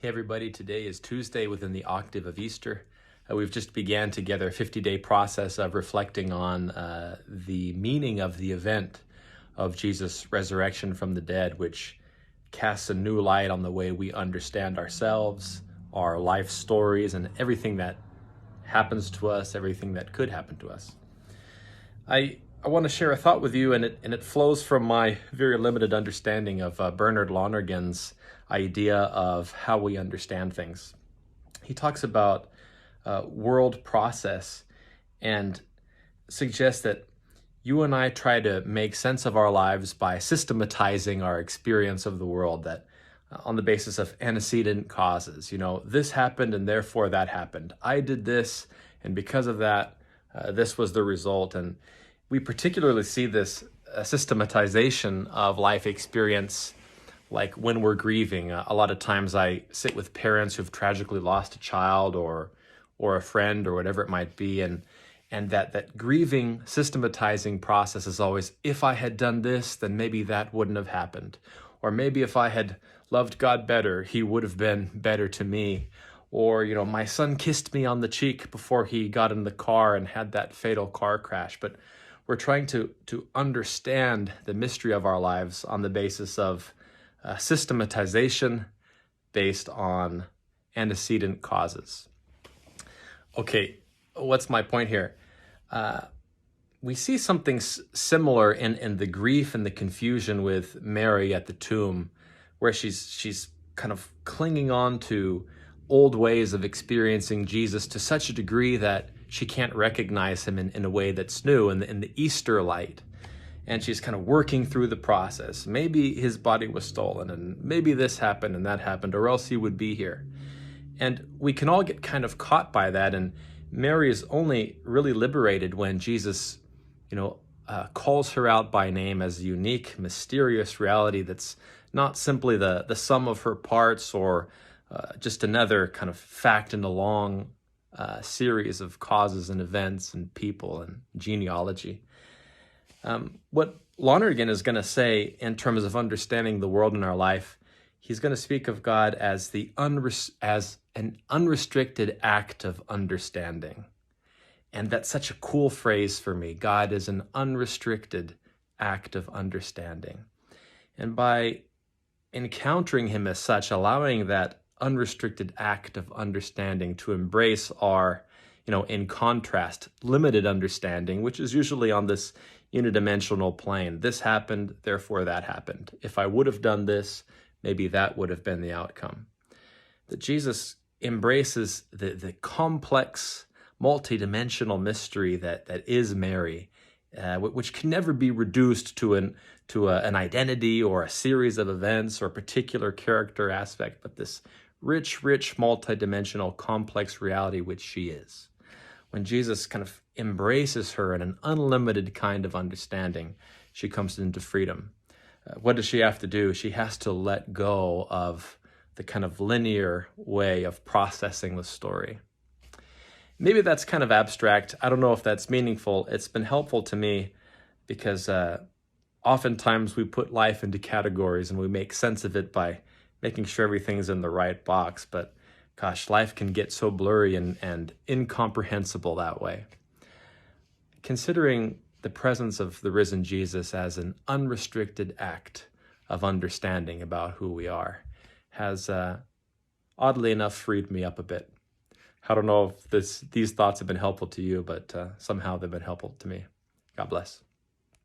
Hey everybody, today is Tuesday within the octave of Easter. We've just began together a 50-day process of reflecting on the meaning of the event of Jesus' resurrection from the dead, which casts a new light on the way we understand ourselves, our life stories, and everything that happens to us, everything that could happen to us. I want to share a thought with you, and it flows from my very limited understanding of Bernard Lonergan's idea of how we understand things. He talks about world process and suggests that you and I try to make sense of our lives by systematizing our experience of the world, that on the basis of antecedent causes. You know, this happened and therefore that happened. I did this, and because of that, this was the result. And we particularly see this systematization of life experience like when we're grieving. A lot of times I sit with parents who've tragically lost a child or a friend or whatever it might be, and that grieving, systematizing process is always, if I had done this, then maybe that wouldn't have happened. Or maybe if I had loved God better, he would have been better to me. Or, you know, my son kissed me on the cheek before he got in the car and had that fatal car crash. But we're trying to understand the mystery of our lives on the basis of systematization based on antecedent causes. Okay, what's my point here? We see something similar in the grief and the confusion with Mary at the tomb, where she's kind of clinging on to old ways of experiencing Jesus to such a degree that she can't recognize him in a way that's new in the Easter light. And she's kind of working through the process. Maybe his body was stolen, and maybe this happened and that happened, or else he would be here. And we can all get kind of caught by that, and Mary is only really liberated when Jesus, calls her out by name as a unique, mysterious reality that's not simply the sum of her parts or just another kind of fact in a long series of causes and events and people and genealogy. What Lonergan is going to say in terms of understanding the world in our life, he's going to speak of God as as an unrestricted act of understanding. And that's such a cool phrase for me. God is an unrestricted act of understanding. And by encountering him as such, allowing that unrestricted act of understanding to embrace our, in contrast, limited understanding, which is usually on this unidimensional plane. This happened, therefore that happened. If I would have done this, maybe that would have been the outcome. That Jesus embraces the complex, multidimensional mystery that is Mary, which can never be reduced to an identity or a series of events or a particular character aspect, but this rich, multidimensional, complex reality which she is. When Jesus kind of embraces her in an unlimited kind of understanding, she comes into freedom. What does she have to do? She has to let go of the kind of linear way of processing the story. Maybe that's kind of abstract. I don't know if that's meaningful. It's been helpful to me because oftentimes we put life into categories and we make sense of it by making sure everything's in the right box. But gosh, life can get so blurry and incomprehensible that way. Considering the presence of the risen Jesus as an unrestricted act of understanding about who we are has, oddly enough, freed me up a bit. I don't know if these thoughts have been helpful to you, but somehow they've been helpful to me. God bless.